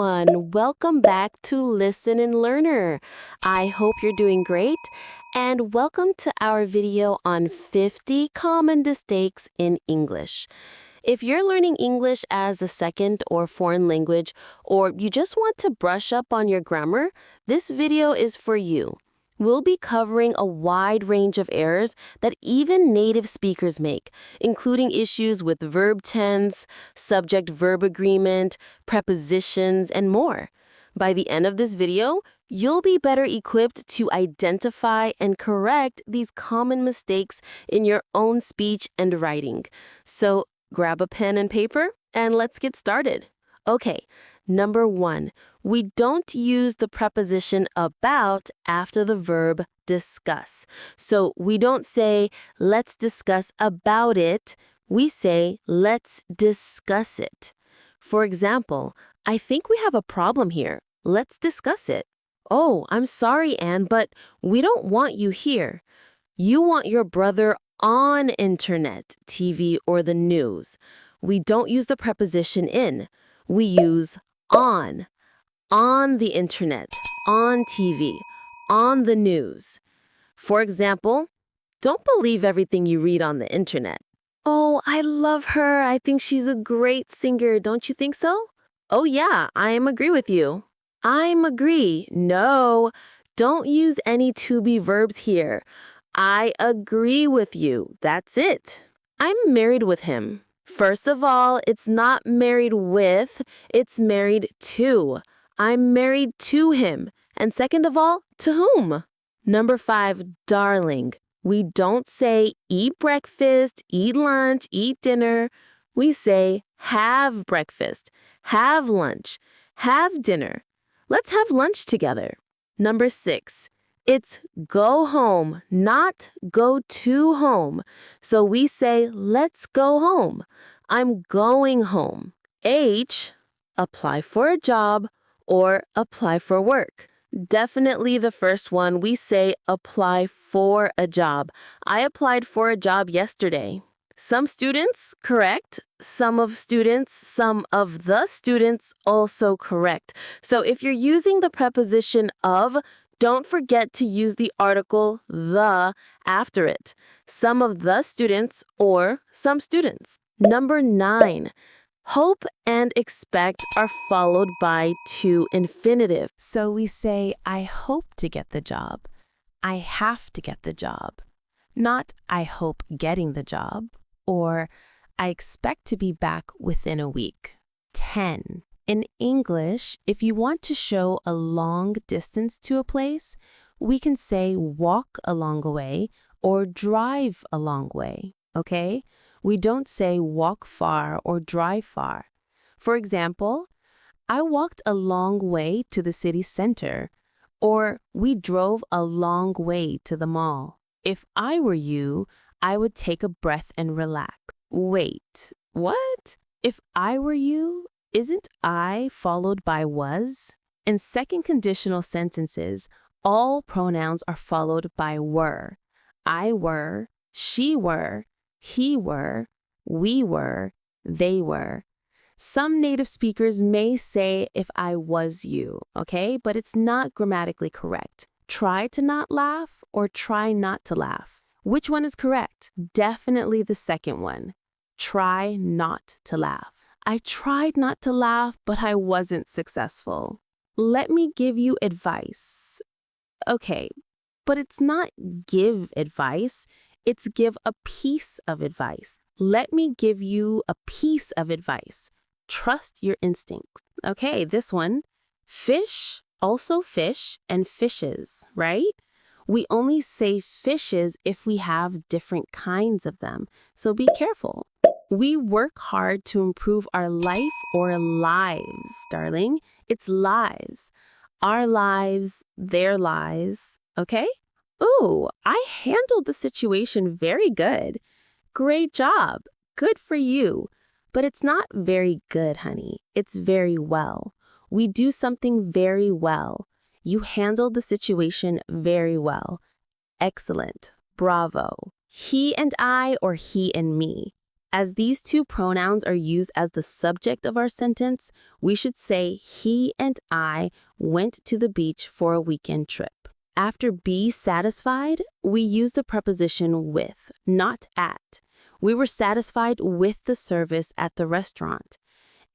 everyone. Welcome back to Listen and Learner. I hope you're doing great, and welcome to our video on 50 common mistakes in English. If you're learning English as a second or foreign language, or you just want to brush up on your grammar, this video is for you. We'll be covering a wide range of errors that even native speakers make, including issues with verb tense, subject-verb agreement, prepositions, and more. By the end of this video, you'll be better equipped to identify and correct these common mistakes in your own speech and writing. So grab a pen and paper, and let's get started. Okay, number 1. We don't use the preposition about after the verb discuss. So we don't say, let's discuss about it. We say, let's discuss it. For example, I think we have a problem here. Let's discuss it. Oh, I'm sorry, Anne, but we don't want you here. You want your brother on internet, TV, or the news. We don't use the preposition in. We use on the internet, on TV, on the news. For example, don't believe everything you read on the internet. Oh, I love her. I think she's a great singer. Don't you think so? Oh yeah, agree with you. I'm agree. No, don't use any to be verbs here. I agree with you. That's it. I'm married with him. First of all, it's not married with, it's married to. I'm married to him. And second of all, to whom? Number 5, darling. We don't say eat breakfast, eat lunch, eat dinner. We say have breakfast, have lunch, have dinner. Let's have lunch together. Number 6. It's go home, not go to home. So we say, let's go home. I'm going home. H, apply for a job or apply for work. Definitely the first one, we say apply for a job. I applied for a job yesterday. Some students, correct. Some of the students, also correct. So if you're using the preposition of, don't forget to use the article the after it. Some of the students or some students. Number 9. Hope and expect are followed by to infinitive. So we say, I hope to get the job. I have to get the job. Not, I hope getting the job. Or, I expect to be back within a week. 10. In English, if you want to show a long distance to a place, we can say walk a long way or drive a long way, okay? We don't say walk far or drive far. For example, I walked a long way to the city center, or we drove a long way to the mall. If I were you, I would take a breath and relax. Wait, what? If I were you, isn't I followed by was? In second conditional sentences, all pronouns are followed by were. I were, she were, he were, we were, they were. Some native speakers may say if I was you, okay? But it's not grammatically correct. Try to not laugh or try not to laugh. Which one is correct? Definitely the second one. Try not to laugh. I tried not to laugh, but I wasn't successful. Let me give you advice. Okay, but it's not give advice. It's give a piece of advice. Let me give you a piece of advice. Trust your instincts. Okay, this one. Fish, also fish, and fishes, right? We only say fishes if we have different kinds of them, so be careful. We work hard to improve our life or lives, darling. It's lives. Our lives, their lives, okay? Ooh, I handled the situation very good. Great job. Good for you. But it's not very good, honey. It's very well. We do something very well. You handled the situation very well. Excellent. Bravo. He and I or he and me. As these two pronouns are used as the subject of our sentence, we should say he and I went to the beach for a weekend trip. After be satisfied, we use the preposition with, not at. We were satisfied with the service at the restaurant.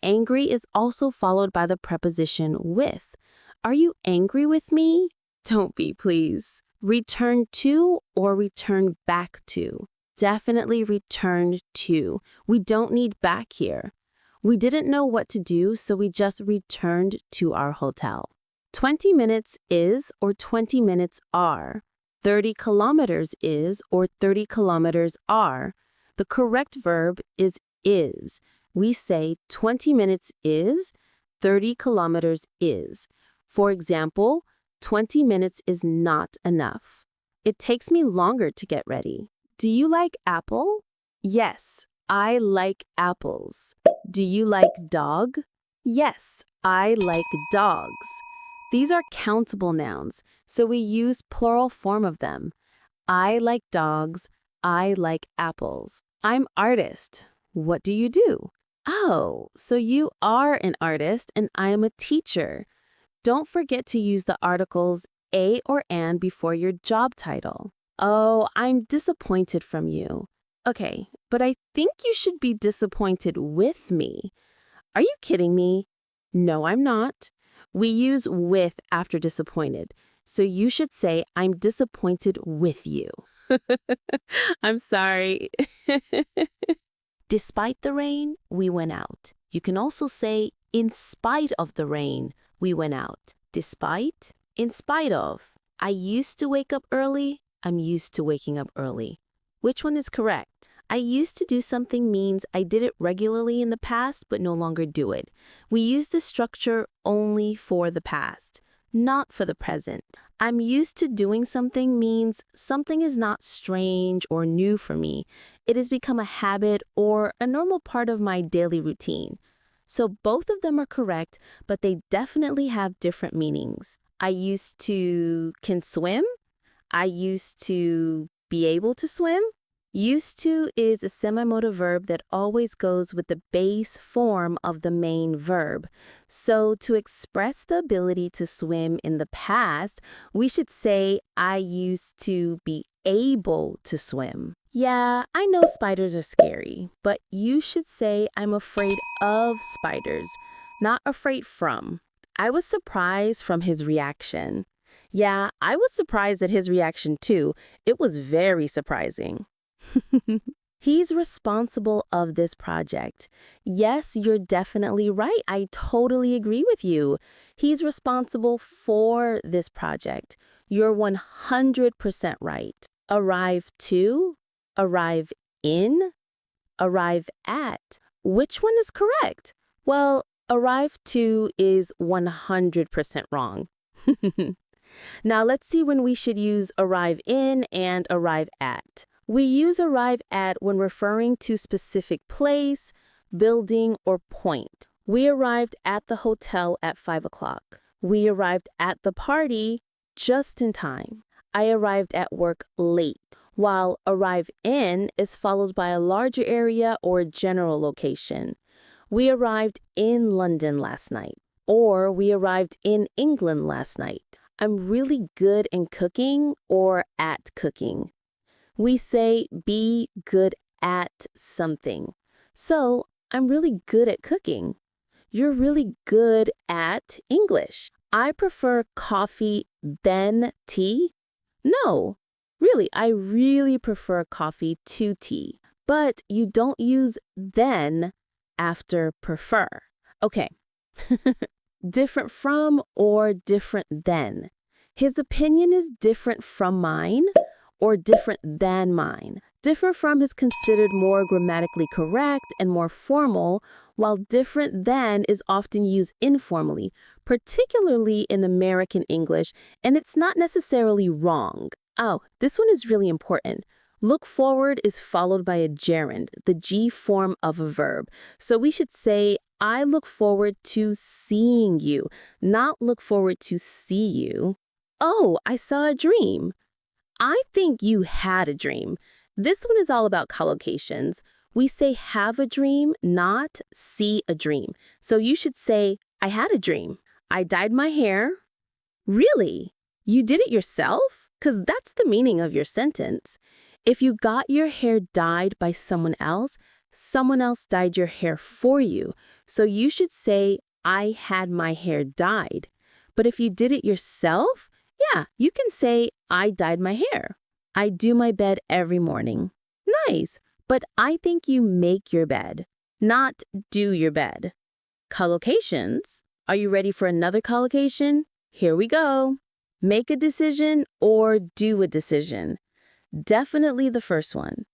Angry is also followed by the preposition with. Are you angry with me? Don't be, please. Return to or return back to. Definitely return to. We don't need back here. We didn't know what to do, so we just returned to our hotel. 20 minutes is or 20 minutes are. 30 kilometers is or 30 kilometers are. The correct verb is. We say 20 minutes is, 30 kilometers is. For example, 20 minutes is not enough. It takes me longer to get ready. Do you like apple? Yes, I like apples. Do you like dog? Yes, I like dogs. These are countable nouns, so we use plural form of them. I like dogs. I like apples. I'm artist. What do you do? Oh, so you are an artist and I am a teacher. Don't forget to use the articles a or an before your job title. Oh, I'm disappointed from you. Okay, but I think you should be disappointed with me. Are you kidding me? No, I'm not. We use with after disappointed, so you should say, I'm disappointed with you. I'm sorry. Despite the rain, we went out. You can also say, in spite of the rain, we went out. Despite, in spite of. I used to wake up early. I'm used to waking up early. Which one is correct? I used to do something means I did it regularly in the past but no longer do it. We use this structure only for the past, not for the present. I'm used to doing something means something is not strange or new for me. It has become a habit or a normal part of my daily routine. So both of them are correct, but they definitely have different meanings. I used to can swim. I used to be able to swim. Used to is a semi-modal verb that always goes with the base form of the main verb. So to express the ability to swim in the past, we should say, I used to be able to swim. Yeah, I know spiders are scary, but you should say, I'm afraid of spiders, not afraid from. I was surprised from his reaction. Yeah, I was surprised at his reaction too. It was very surprising. He's responsible of this project. Yes, you're definitely right. I totally agree with you. He's responsible for this project. You're 100% right. Arrive to, arrive in, arrive at. Which one is correct? Well, arrive to is 100% wrong. Now let's see when we should use arrive in and arrive at. We use arrive at when referring to specific place, building, or point. We arrived at the hotel at 5 o'clock. We arrived at the party just in time. I arrived at work late, while arrive in is followed by a larger area or general location. We arrived in London last night, or we arrived in England last night. I'm really good in cooking or at cooking. We say be good at something. So I'm really good at cooking. You're really good at English. I prefer coffee than tea. No, really, I really prefer coffee to tea. But you don't use then after prefer. Okay. Different from or different than. His opinion is different from mine or different than mine. Different from is considered more grammatically correct and more formal, while different than is often used informally, particularly in American English, and it's not necessarily wrong. Oh, this one is really important. Look forward is followed by a gerund, the G form of a verb. So we should say, I look forward to seeing you, not look forward to see you. Oh, I saw a dream. I think you had a dream. This one is all about collocations. We say have a dream, not see a dream. So you should say, I had a dream. I dyed my hair. Really? You did it yourself? Because that's the meaning of your sentence. If you got your hair dyed by someone else dyed your hair for you. So you should say, I had my hair dyed. But if you did it yourself, yeah, you can say, I dyed my hair. I do my bed every morning. Nice, but I think you make your bed, not do your bed. Collocations. Are you ready for another collocation? Here we go. Make a decision or do a decision. Definitely the first one.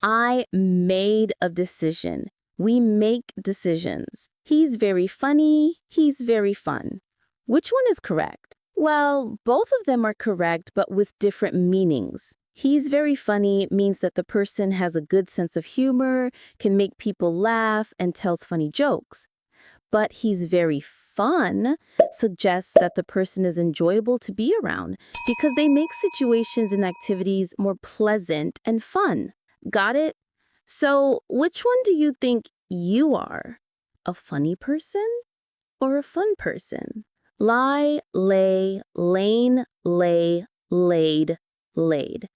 I made a decision. We make decisions. He's very funny. He's very fun. Which one is correct? Well, both of them are correct, but with different meanings. He's very funny means that the person has a good sense of humor, can make people laugh, and tells funny jokes. But he's very fun suggests that the person is enjoyable to be around because they make situations and activities more pleasant and fun. Got it? So, which one do you think you are? A funny person or a fun person? Lie, lay, lane, lay, laid, laid.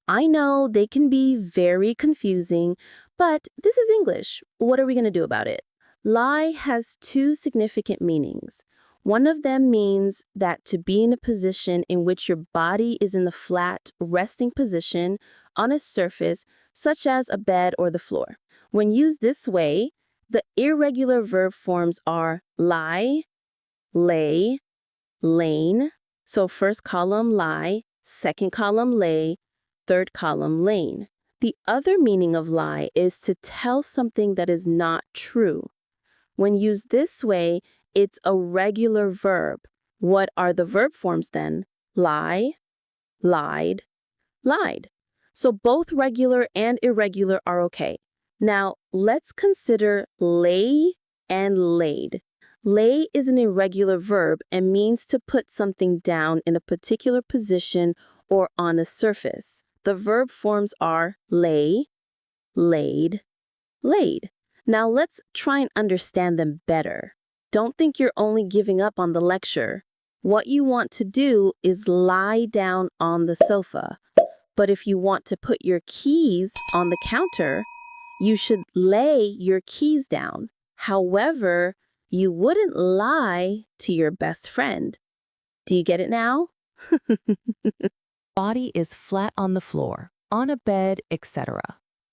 I know they can be very confusing, but this is English. What are we going to do about it? Lie has two significant meanings. One of them means that to be in a position in which your body is in the flat, resting position on a surface, such as a bed or the floor. When used this way, the irregular verb forms are lie, lay, lane. So first column lie, second column lay, third column lane. The other meaning of lie is to tell something that is not true. When used this way, it's a regular verb. What are the verb forms then? Lie, lied, lied. So both regular and irregular are okay. Now, let's consider lay and laid. Lay is an irregular verb and means to put something down in a particular position or on a surface. The verb forms are lay, laid, laid. Now let's try and understand them better. Don't think you're only giving up on the lecture. What you want to do is lie down on the sofa. But if you want to put your keys on the counter, you should lay your keys down. However, you wouldn't lie to your best friend. Do you get it now? Body is flat on the floor, on a bed, etc.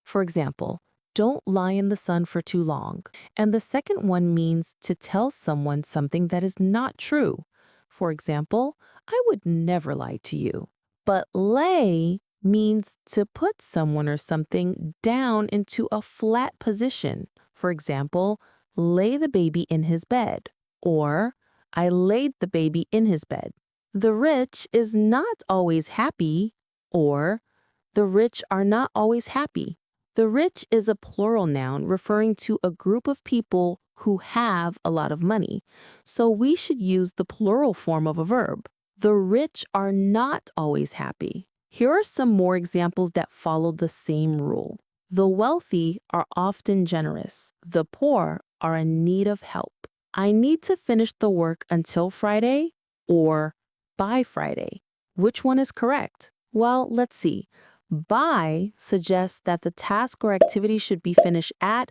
For example, don't lie in the sun for too long. And the second one means to tell someone something that is not true. For example, I would never lie to you. But lay means to put someone or something down into a flat position. For example, lay the baby in his bed. Or, I laid the baby in his bed. The rich is not always happy. Or, the rich are not always happy. The rich is a plural noun referring to a group of people who have a lot of money. So we should use the plural form of a verb. The rich are not always happy. Here are some more examples that follow the same rule. The wealthy are often generous. The poor are in need of help. I need to finish the work until Friday or by Friday. Which one is correct? Well, let's see. By suggests that the task or activity should be finished at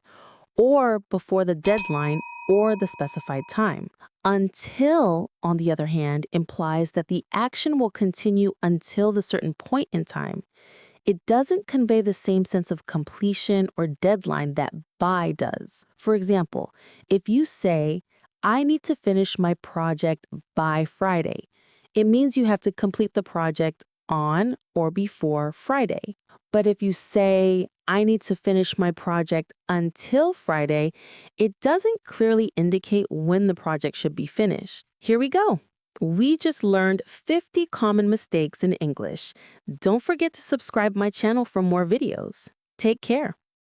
or before the deadline or the specified time. Until, on the other hand, implies that the action will continue until the certain point in time. It doesn't convey the same sense of completion or deadline that by does. For example, if you say, I need to finish my project by Friday, it means you have to complete the project on or before Friday. But if you say, I need to finish my project until Friday, it doesn't clearly indicate when the project should be finished. Here we go. We just learned 50 common mistakes in English. Don't forget to subscribe my channel for more videos. Take care.